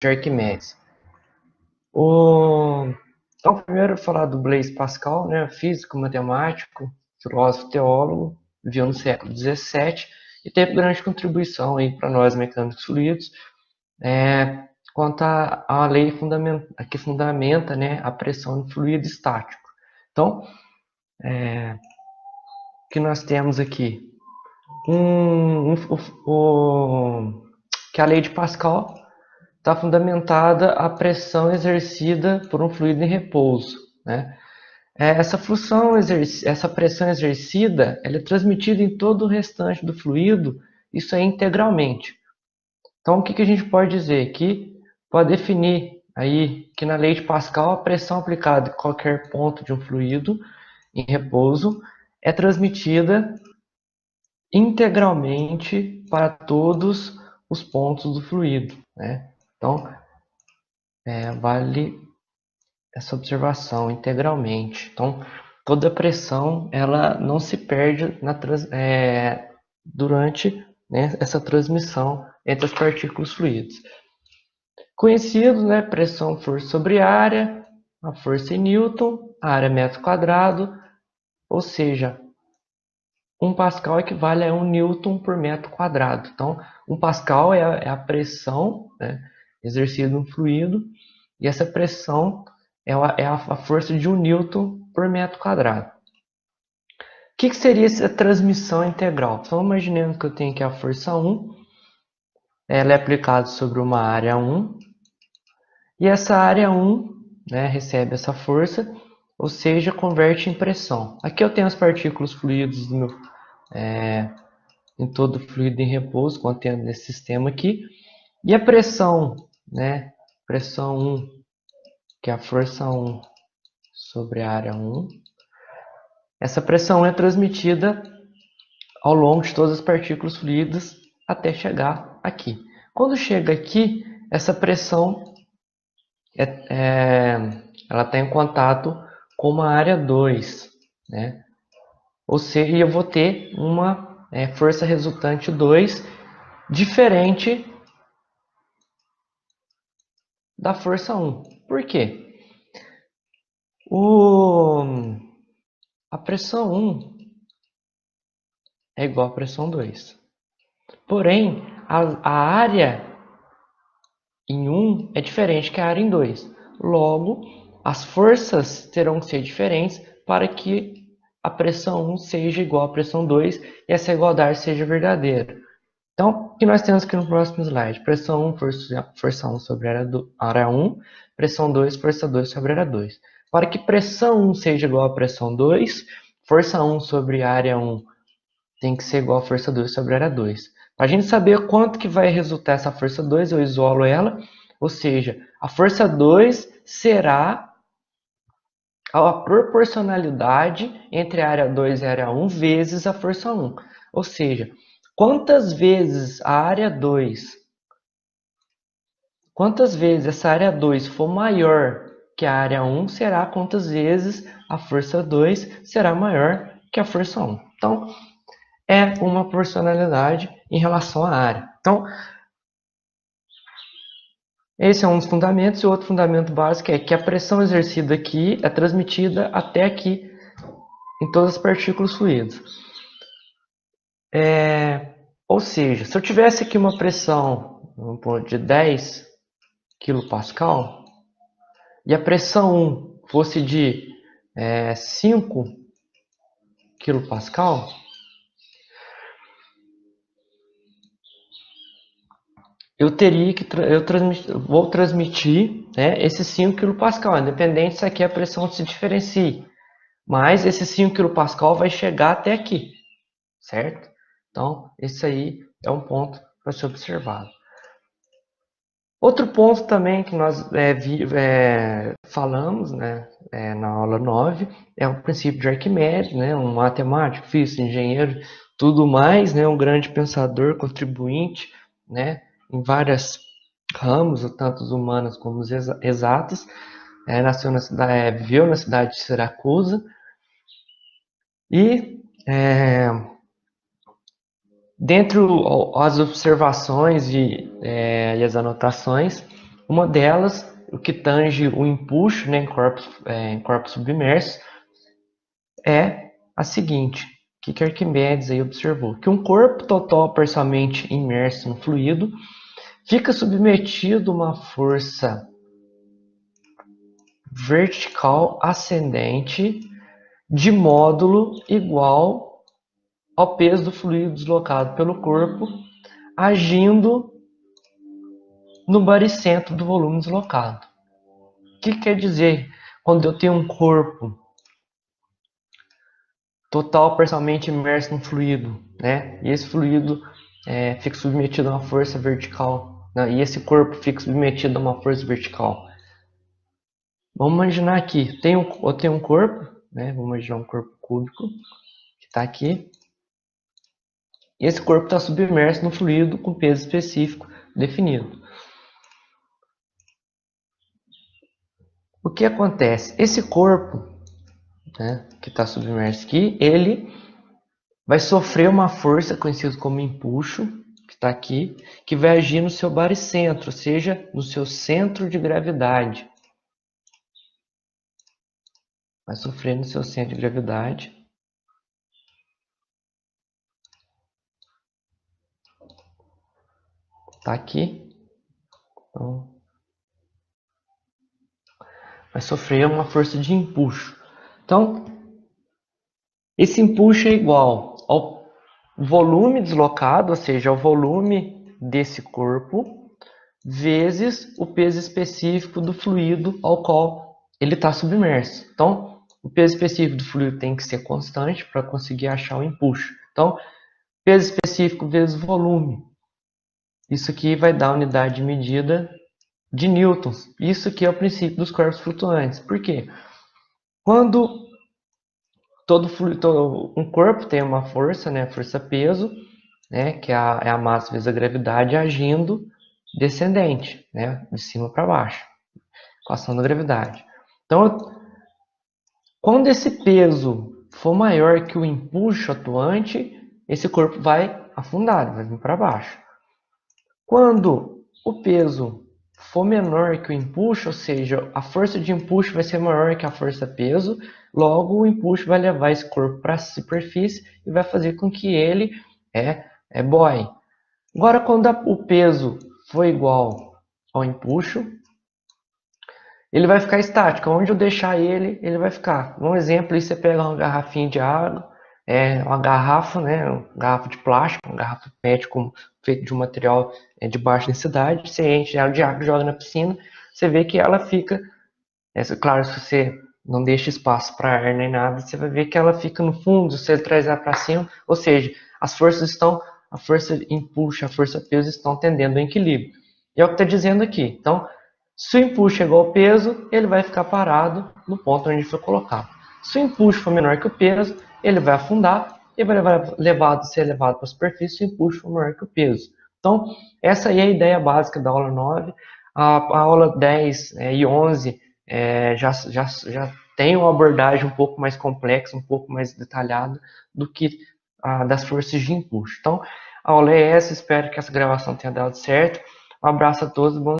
de Arquimedes. Então, primeiro falar do Blaise Pascal, né, físico, matemático, filósofo, teólogo, viveu no século XVII e teve grande contribuição aí para nós mecânicos fluidos, quanto à lei que fundamenta, né, a pressão de fluido estático. Então, o que nós temos aqui? Que a lei de Pascal está fundamentada a pressão exercida por um fluido em repouso, né? Essa pressão exercida, ela é transmitida em todo o restante do fluido, isso é integralmente. Então, o que a gente pode dizer? Que pode definir aí que na lei de Pascal a pressão aplicada em qualquer ponto de um fluido em repouso é transmitida integralmente para todos os pontos do fluido, né? Então, vale essa observação integralmente. Então, toda pressão ela não se perde durante, né, essa transmissão entre as partículas fluidas. Conhecido, né, pressão, força sobre área, a força em Newton, a área metro quadrado, ou seja, 1 Pascal equivale a 1 Newton por metro quadrado. Então, 1 Pascal é a pressão, né, exercida no fluido, e essa pressão é a força de 1 Newton por metro quadrado. O que seria essa transmissão integral? Então, imaginando que eu tenho aqui a força 1, ela é aplicada sobre uma área 1, e essa área 1, né, recebe essa força, ou seja, converte em pressão. Aqui eu tenho as partículas fluidas em todo o fluido em repouso, contendo nesse sistema aqui. E a pressão, né, pressão 1, que é a força 1 sobre a área 1, essa pressão é transmitida ao longo de todas as partículas fluidas até chegar aqui. Quando chega aqui, essa pressão ela está em contato com uma área 2, né? Ou seja, eu vou ter uma força resultante 2 diferente da força 1. Por quê? A pressão 1 é igual à pressão 2. Porém, a área em 1 é diferente que a área em 2. Logo, as forças terão que ser diferentes para que a pressão 1 seja igual à pressão 2 e essa igualdade seja verdadeira. Então, o que nós temos aqui no próximo slide? Pressão 1, força 1 sobre área 1, pressão 2, força 2 sobre área 2. Para que pressão 1 seja igual à pressão 2, força 1 sobre área 1 tem que ser igual a força 2 sobre área 2. Para a gente saber quanto que vai resultar essa força 2, eu isolo ela, ou seja, a força 2 será a proporcionalidade entre a área 2 e a área 1 vezes a força 1. Ou seja, quantas vezes essa área 2 for maior que a área 1, será quantas vezes a força 2 será maior que a força 1. Então, é uma proporcionalidade em relação à área. Então, esse é um dos fundamentos. E outro fundamento básico é que a pressão exercida aqui é transmitida até aqui em todas as partículas fluidas. Ou seja, se eu tivesse aqui uma pressão de 10 kPa e a pressão 1 fosse de 5 kPa, vou transmitir, né, esses 5 kPa, independente se aqui a pressão se diferencie. Mas esse 5 kPa vai chegar até aqui, certo? Então, esse aí é um ponto para ser observado. Outro ponto também que nós falamos, né, na aula 9 é o princípio de Arquimedes, né, um matemático, físico, engenheiro, tudo mais, né, um grande pensador, contribuinte, né, em vários ramos, tanto humanas como exatas. Viveu na cidade de Siracusa e dentre as observações e as anotações, Uma delas, o que tange o empuxo, né, em corpos submersos, é a seguinte, que Arquimedes aí observou, que um corpo total parcialmente imerso no fluido fica submetido a uma força vertical ascendente de módulo igual ao peso do fluido deslocado pelo corpo, agindo no baricentro do volume deslocado. O que quer dizer quando eu tenho um corpo total parcialmente imerso no fluido, né? E esse fluido fica submetido a uma força vertical, né? E esse corpo fica submetido a uma força vertical. Vamos imaginar aqui, eu tenho um corpo, né? Vamos imaginar um corpo cúbico que está aqui. E esse corpo está submerso no fluido com peso específico definido. O que acontece? Esse corpo, né, que está submerso aqui, ele vai sofrer uma força conhecida como empuxo, que está aqui, que vai agir no seu baricentro, ou seja, no seu centro de gravidade. Vai sofrer no seu centro de gravidade. Está aqui. Então, vai sofrer uma força de empuxo. Então, esse empuxo é igual ao volume deslocado, ou seja, ao volume desse corpo, vezes o peso específico do fluido ao qual ele está submerso. Então, o peso específico do fluido tem que ser constante para conseguir achar o empuxo. Então, peso específico vezes volume. Isso aqui vai dar a unidade de medida de newtons. Isso aqui é o princípio dos corpos flutuantes. Por quê? Quando um corpo tem uma força, né, força-peso, né, que é a massa vezes a gravidade agindo descendente, né, de cima para baixo, com a ação da gravidade. Então, quando esse peso for maior que o empuxo atuante, esse corpo vai afundar, vai vir para baixo. Quando o peso for menor que o empuxo, ou seja, a força de empuxo vai ser maior que a força-peso, logo o empuxo vai levar esse corpo para a superfície e vai fazer com que ele boie. Agora, quando o peso for igual ao empuxo, ele vai ficar estático. Onde eu deixar ele, ele vai ficar. Um exemplo, aí você pega uma garrafinha de água, uma garrafa, né, uma garrafa de plástico, uma garrafa PET feita de um material de baixa densidade, você enche ela de água, joga na piscina, você vê que ela fica, claro, se você não deixa espaço para ar nem nada, você vai ver que ela fica no fundo, se você traz ela para cima, ou seja, as forças estão, a força empuxo, a força peso estão tendendo ao equilíbrio. E é o que está dizendo aqui. Então, se o empuxo é igual ao peso, ele vai ficar parado no ponto onde foi colocado. Se o empuxo for menor que o peso, ele vai afundar e vai ser levado para a superfície se o empuxo for maior que o peso. Então, essa aí é a ideia básica da aula 9. A aula 10 e 11 já tem uma abordagem um pouco mais complexa, um pouco mais detalhada do que a das forças de empuxo. Então, a aula é essa, espero que essa gravação tenha dado certo. Um abraço a todos, bom